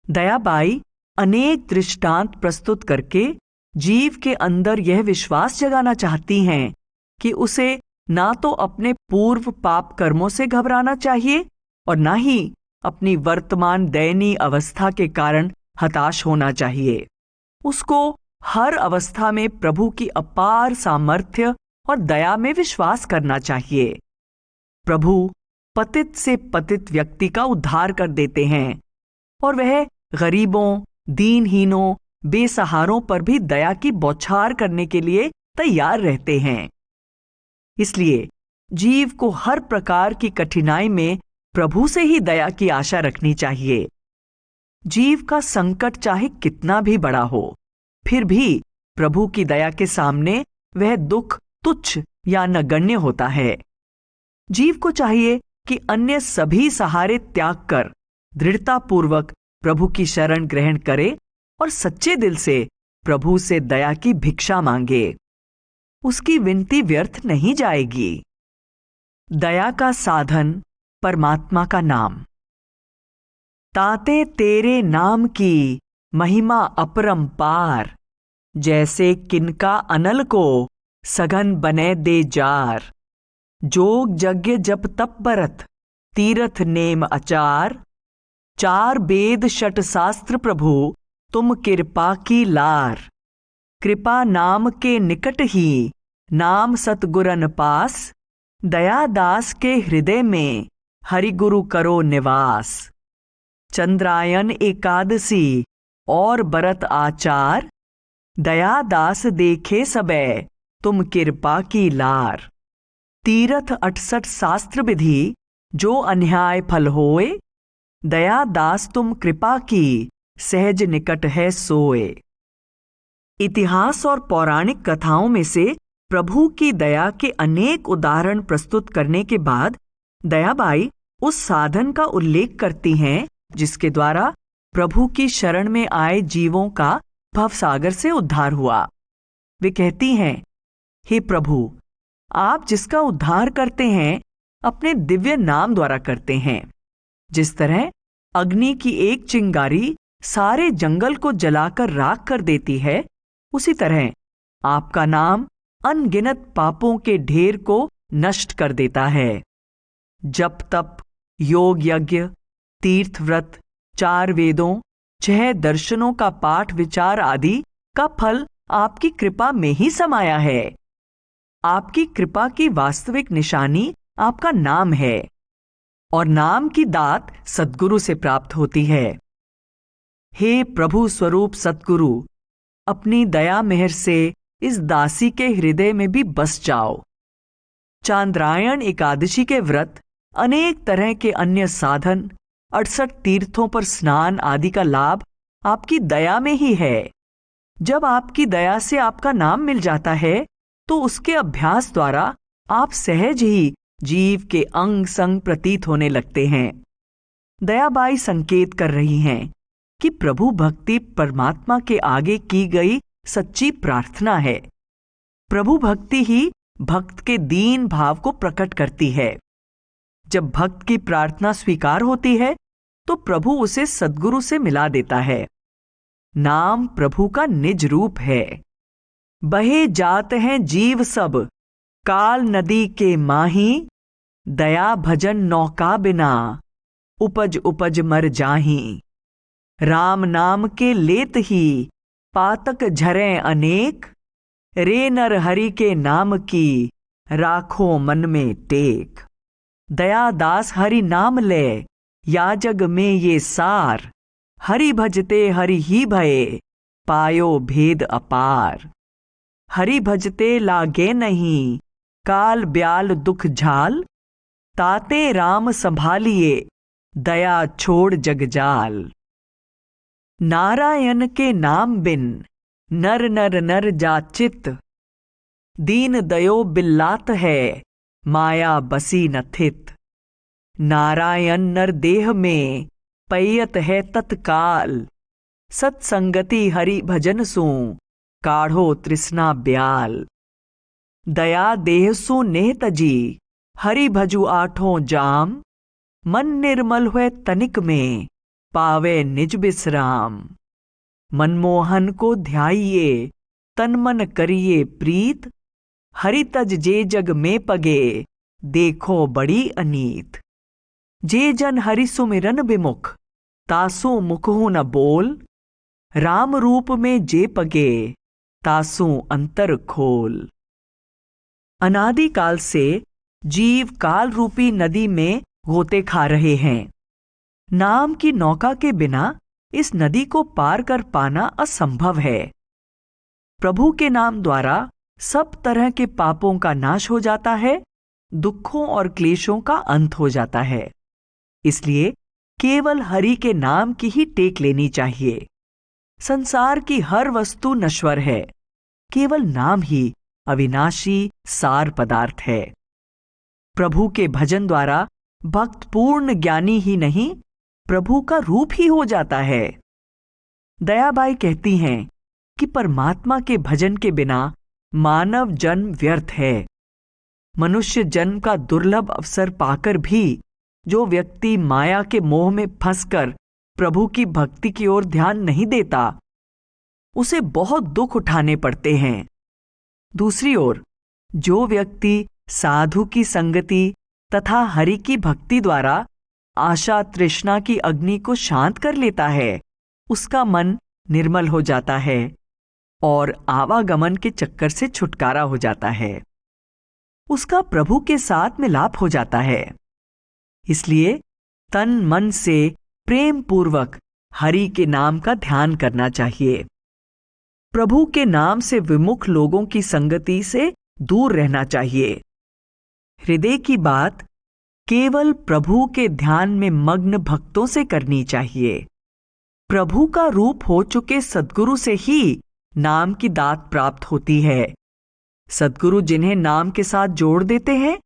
दयाबाई अनेक दृष्टांत प्रस्तुत करके जीव के अंदर यह विश्वास जगाना चाहती हैं कि उसे ना तो अपने पूर्व पाप कर्मों से घबराना चाहिए और ना ही अपनी वर्तमान दयनीय अवस्था के कारण हताश होना चाहिए। उसको हर अवस्था में प्रभु की अपार सामर्थ्य और दया में विश्वास करना चाहिए। प्रभु पतित से पतित व्यक्ति का उद्धार कर देते हैं और वह गरीबों, दीनहीनों, बेसहारों पर भी दया की बौछार करने के लिए तैयार रहते हैं। इसलिए जीव को हर प्रकार की कठिनाई में प्रभु से ही दया की आशा रखनी चाहिए। जीव का संकट चाहे कितना भी बड़ा हो, फिर भी प्रभु की दया के सामने वह दुख तुच्छ या नगण्य होता है। जीव को चाहिए कि अन्य सभी सहारे त्याग कर दृढ़तापूर्वक प्रभु की शरण ग्रहण करे और सच्चे दिल से प्रभु से दया की भिक्षा मांगे। उसकी विनती व्यर्थ नहीं जाएगी। दया का साधन परमात्मा का नाम। ताते तेरे नाम की महिमा अपरंपार, जैसे किनका अनल को सघन बने दे जार। जोग यज्ञ जप तप बरत तीरथ नेम आचार, चार वेद षट शास्त्र प्रभु तुम कृपा की लार। कृपा नाम के निकट ही नाम सतगुरन पास, दया दास के हृदय में हरि गुरु करो निवास। चंद्रायन एकादशी और बरत आचार, दया दास देखे सबे तुम कृपा की लार। तीरथ 68 शास्त्र विधि जो अन्याय फल होए, दया दास तुम कृपा की सहज निकट है सोए। इतिहास और पौराणिक कथाओं में से प्रभु की दया के अनेक उदाहरण प्रस्तुत करने के बाद दयाबाई उस साधन का उल्लेख करती हैं जिसके द्वारा प्रभु की शरण में आए जीवों का भवसागर से उद्धार हुआ। वे कहती हैं, हे प्रभु, आप जिसका उद्धार करते हैं अपने दिव्य नाम द्वारा करते हैं। जिस तरह अग्नि की एक चिंगारी सारे जंगल को जलाकर राख कर देती है, उसी तरह आपका नाम अनगिनत पापों के ढेर को नष्ट कर देता है। जप तप, योग यज्ञ, तीर्थ व्रत, 4 वेदों, 6 दर्शनों का पाठ विचार आदि का फल आपकी कृपा में ही समाया है। आपकी कृपा की वास्तविक निशानी आपका नाम है और नाम की दात सद्गुरु से प्राप्त होती है। हे प्रभु स्वरूप सद्गुरु, अपनी दया मेहर से इस दासी के हृदय में भी बस जाओ। चांद्रायण एकादशी के व्रत, अनेक तरह के अन्य साधन, 68 तीर्थों पर स्नान आदि का लाभ आपकी दया में ही है। जब आपकी दया से आपका नाम मिल जाता है तो उसके अभ्यास द्वारा आप सहज ही जीव के अंग संग प्रतीत होने लगते हैं। दयाबाई संकेत कर रही हैं कि प्रभु भक्ति परमात्मा के आगे की गई सच्ची प्रार्थना है। प्रभु भक्ति ही भक्त के दीन भाव को प्रकट करती है। जब भक्त की प्रार्थना स्वीकार होती है तो प्रभु उसे सद्गुरु से मिला देता है। नाम प्रभु का निज रूप है। बहे जात हैं जीव सब काल नदी के माही, दया भजन नौका बिना उपज उपज मर जाही। राम नाम के लेत ही पातक झरें अनेक, रे नर हरि के नाम की राखो मन में टेक। दया दास हरि नाम ले या जग में ये सार, हरि भजते हरि ही भये पायो भेद अपार। हरि भजते लागे नहीं काल ब्याल दुख झाल, ताते राम संभालिए दया छोड़ जगजाल। नारायण के नाम बिन नर नर नर जाचित, दीन दयो बिल्लात है माया बसी न थित। नारायण नर देह में पैयत है तत्काल, सत्संगति हरि भजन सु काढ़ो तृष्णा ब्याल। दया देह सु नेह तजी हरि भजु आठों जाम, मन निर्मल हुए तनिक में पावे निज विश्राम। मनमोहन को ध्याइये तन मन करिए प्रीत, हरि तज जे जग में पगे देखो बड़ी अनीत। जे जन हरि सुमिरन विमुख तासु मुखहु न बोल, राम रूप में जे पगे तासु अंतर खोल। अनादिकाल से जीव काल रूपी नदी में गोते खा रहे हैं। नाम की नौका के बिना इस नदी को पार कर पाना असंभव है। प्रभु के नाम द्वारा सब तरह के पापों का नाश हो जाता है, दुखों और क्लेशों का अंत हो जाता है। इसलिए केवल हरि के नाम की ही टेक लेनी चाहिए। संसार की हर वस्तु नश्वर है, केवल नाम ही अविनाशी सार पदार्थ है। प्रभु के भजन द्वारा भक्त पूर्ण ज्ञानी ही नहीं, प्रभु का रूप ही हो जाता है। दयाबाई कहती हैं कि परमात्मा के भजन के बिना मानव जन्म व्यर्थ है। मनुष्य जन्म का दुर्लभ अवसर पाकर भी जो व्यक्ति माया के मोह में फंसकर प्रभु की भक्ति की ओर ध्यान नहीं देता, उसे बहुत दुख उठाने पड़ते हैं। दूसरी ओर जो व्यक्ति साधु की संगति तथा हरि की भक्ति द्वारा आशा तृष्णा की अग्नि को शांत कर लेता है, उसका मन निर्मल हो जाता है और आवागमन के चक्कर से छुटकारा हो जाता है। उसका प्रभु के साथ मिलाप हो जाता है। इसलिए तन मन से प्रेम पूर्वक हरि के नाम का ध्यान करना चाहिए। प्रभु के नाम से विमुख लोगों की संगति से दूर रहना चाहिए। हृदय की बात केवल प्रभु के ध्यान में मग्न भक्तों से करनी चाहिए। प्रभु का रूप हो चुके सद्गुरु से ही नाम की दात प्राप्त होती है। सद्गुरु जिन्हें नाम के साथ जोड़ देते हैं,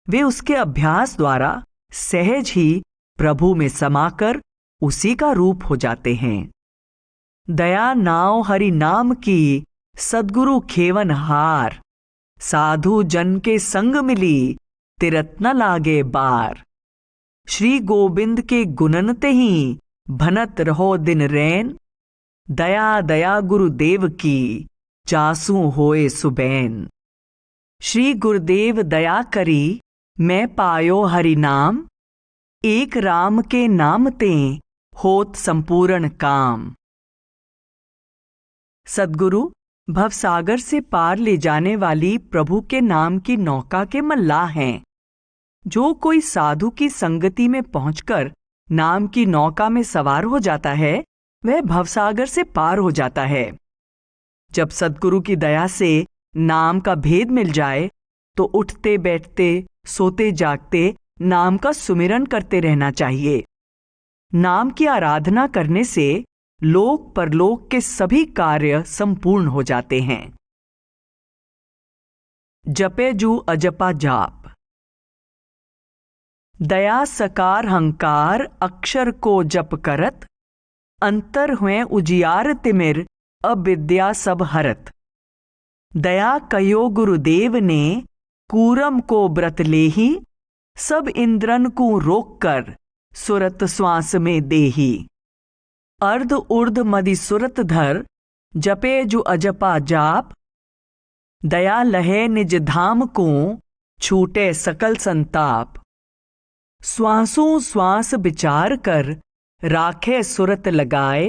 वे उसके अभ्यास द्वारा सहज ही प्रभु में समाकर उसी का रूप हो जाते हैं। दया नाव हरि नाम की सद्गुरु खेवन हार, साधु जन के संग मिली तिरत न लागे बार। श्री गोविंद के गुणन ते ही भनत रहो दिन रैन। दया दया गुरुदेव की जासू होए सुबैन। श्री गुरुदेव दया करी मैं पायो हरि नाम। एक राम के नाम ते होत संपूर्ण काम। सद्गुरु भवसागर से पार ले जाने वाली प्रभु के नाम की नौका के मल्लाह हैं। जो कोई साधु की संगति में पहुंचकर नाम की नौका में सवार हो जाता है वह भवसागर से पार हो जाता है। जब सद्गुरु की दया से नाम का भेद मिल जाए तो उठते बैठते सोते जागते नाम का सुमिरन करते रहना चाहिए। नाम की आराधना करने से लोक परलोक के सभी कार्य संपूर्ण हो जाते हैं। जपे जू अजपा जाप। दया सकार हंकार अक्षर को जप करत। अंतर हुए उजियार तिमिर अविद्या सब हरत। दया कयो गुरुदेव ने कूरम को व्रत लेही। सब इंद्रन को रोक कर सुरत श्वास में देही। अर्ध उर्ध मदि सुरत धर जपे जु अजपा जाप। दया लहे निज धाम को छूटे सकल संताप। श्वासों श्वास विचार कर राखे सुरत लगाए।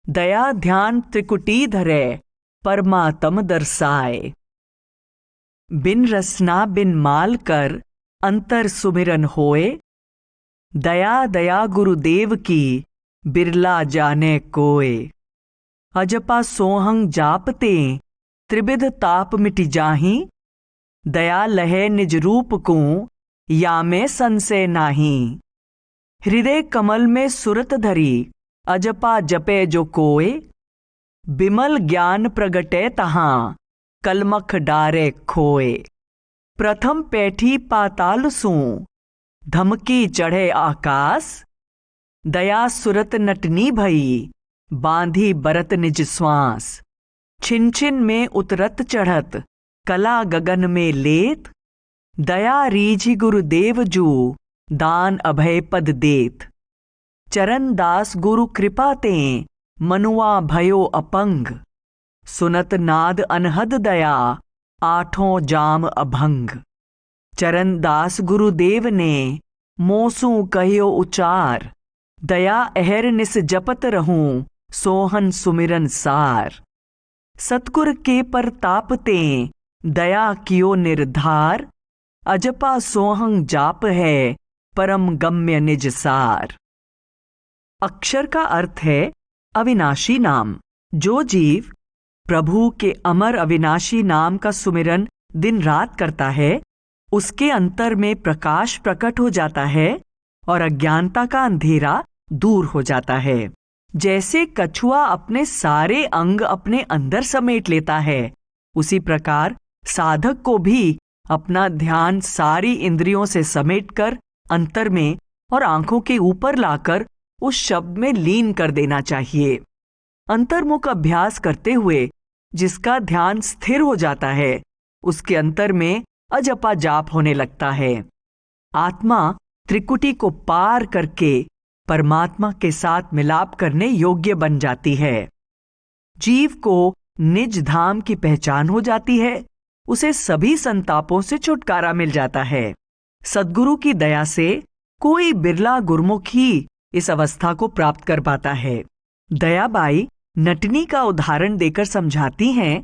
दया ध्यान त्रिकुटी धरे परमात्म दर्शाए। बिन रसना बिन माल कर अंतर सुमिरन होए। दया दया गुरुदेव की बिरला जाने कोय। अजपा सोहंग जापते त्रिविध ताप मिटि जाही। दया लहे निज रूप को या में संशय नाही। हृदय कमल में सुरत धरी अजपा जपे जो कोय। बिमल ज्ञान प्रगटे तहां कलमख डारे खोए। प्रथम पैठी पाताल सू धमकी चढ़े आकाश। दया सुरत नटनी भई बांधी बरत निज श्वास। छिन छिन में उतरत चढ़त कला गगन में लेत। दया रीझि गुरुदेव जू दान अभय पद देत। चरण दास गुरु कृपा ते मनुआ भयो अपंग। सुनत नाद अनहद दया आठों जाम अभंग। चरण दास गुरुदेव ने मोसू कहियो उचार। दया अहर निस जपत रहूं सोहन सुमिरन सार। सतगुर के परताप ते दया कियो निर्धार। अजपा सोहंग जाप है परम गम्य निज सार। अक्षर का अर्थ है अविनाशी नाम। जो जीव प्रभु के अमर अविनाशी नाम का सुमिरन दिन रात करता है उसके अंतर में प्रकाश प्रकट हो जाता है और अज्ञानता का अंधेरा दूर हो जाता है। जैसे कछुआ अपने सारे अंग अपने अंदर समेट लेता है उसी प्रकार साधक को भी अपना ध्यान सारी इंद्रियों से समेटकर अंतर में और आंखों के ऊपर लाकर उस शब्द में लीन कर देना चाहिए। अंतर्मुख अभ्यास करते हुए जिसका ध्यान स्थिर हो जाता है उसके अंतर में अजपा जाप होने लगता है। आत्मा त्रिकुटी को पार करके परमात्मा के साथ मिलाप करने योग्य बन जाती है। जीव को निज धाम की पहचान हो जाती है। उसे सभी संतापों से छुटकारा मिल जाता है। सद्गुरु की दया से कोई बिरला गुरमुख ही इस अवस्था को प्राप्त कर पाता है। दयाबाई नटनी का उदाहरण देकर समझाती हैं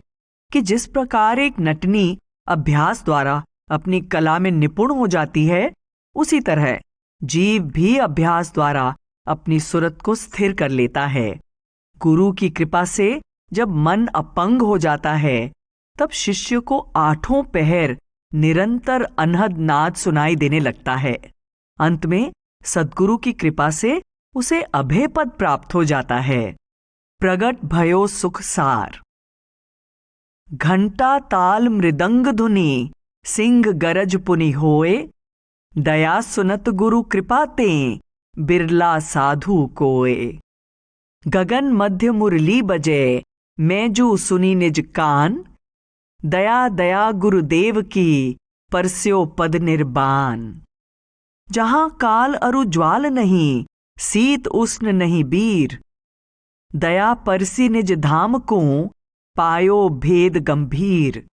कि जिस प्रकार एक नटनी अभ्यास द्वारा अपनी कला में निपुण हो जाती है उसी तरह जीव भी अभ्यास द्वारा अपनी सुरत को स्थिर कर लेता है। गुरु की कृपा से जब मन अपंग हो जाता है तब शिष्य को आठों पहर निरंतर अनहद नाद सुनाई देने लगता है। अंत में सद्गुरु की कृपा से उसे अभय पद प्राप्त हो जाता है। प्रगट भयो सुख सार। घंटा ताल मृदंग धुनि सिंह गरज पुनि होए। दया सुनत गुरु कृपा ते बिरला साधु कोय। गगन मध्य मुरली बजे मैं जू सुनी निज कान। दया दया गुरुदेव की परस्यो पद निर्बान। जहां काल अरु ज्वाल नहीं, शीत उष्ण नहीं बीर। दया परसी निज धाम को, पायो भेद गंभीर।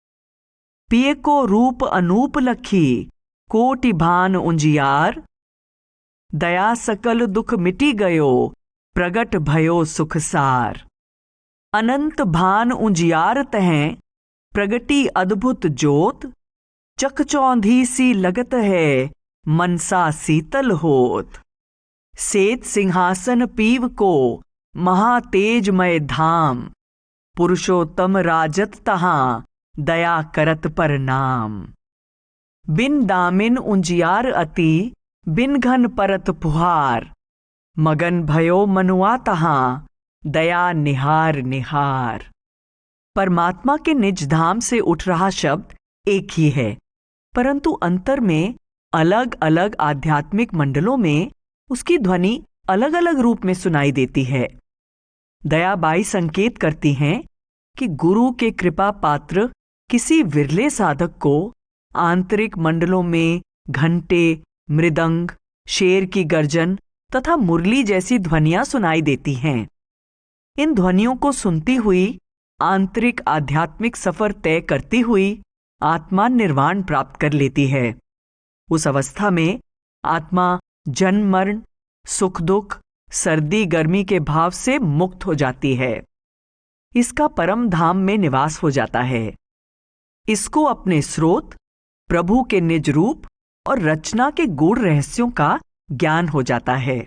पिए को रूप अनूप लखी, कोटि भान उजियार। दया सकल दुख मिटी गयो, प्रगट भयो सुखसार। अनंत भान उजियार तहें, प्रगति अद्भुत ज्योत। चकचौंधी सी लगत है, मनसा शीतल होत। श्वेत सिंहासन पीव को, महातेजमय धाम। पुरुषोत्तम राजत तहां, दया करत पर नाम। बिन दामिन उजियार अति, बिन घन परत फुहार। मगन भयो मनुआ तहां, दया निहार निहार। परमात्मा के निज धाम से उठ रहा शब्द एक ही है, परंतु अंतर में अलग अलग आध्यात्मिक मंडलों में उसकी ध्वनि अलग अलग रूप में सुनाई देती है। दयाबाई संकेत करती हैं कि गुरु के कृपा पात्र किसी विरले साधक को आंतरिक मंडलों में घंटे, मृदंग, शेर की गर्जन तथा मुरली जैसी ध्वनियां सुनाई देती हैं। इन ध्वनियों को सुनती हुई आंतरिक आध्यात्मिक सफर तय करती हुई आत्मा निर्वाण प्राप्त कर लेती है। उस अवस्था में आत्मा जन्म मरण, सुख दुख, सर्दी गर्मी के भाव से मुक्त हो जाती है। इसका परम धाम में निवास हो जाता है। इसको अपने स्रोत, प्रभु के निज रूप और रचना के गूढ़ रहस्यों का ज्ञान हो जाता है।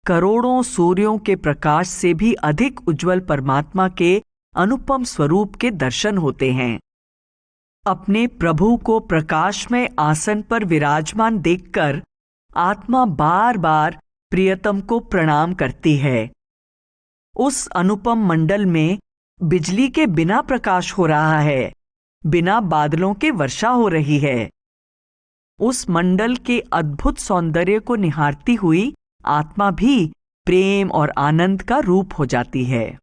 करोड़ों सूर्यों के प्रकाश से भी अधिक उज्जवल परमात्मा के अनुपम स्वरूप के दर्शन होते हैं। अपने प्रभु को प्रकाशमय आसन पर विराजमान देखकर आत्मा बार बार प्रियतम को प्रणाम करती है। उस अनुपम मंडल में बिजली के बिना प्रकाश हो रहा है, बिना बादलों के वर्षा हो रही है। उस मंडल के अद्भुत सौंदर्य को निहारती हुई आत्मा भी प्रेम और आनंद का रूप हो जाती है।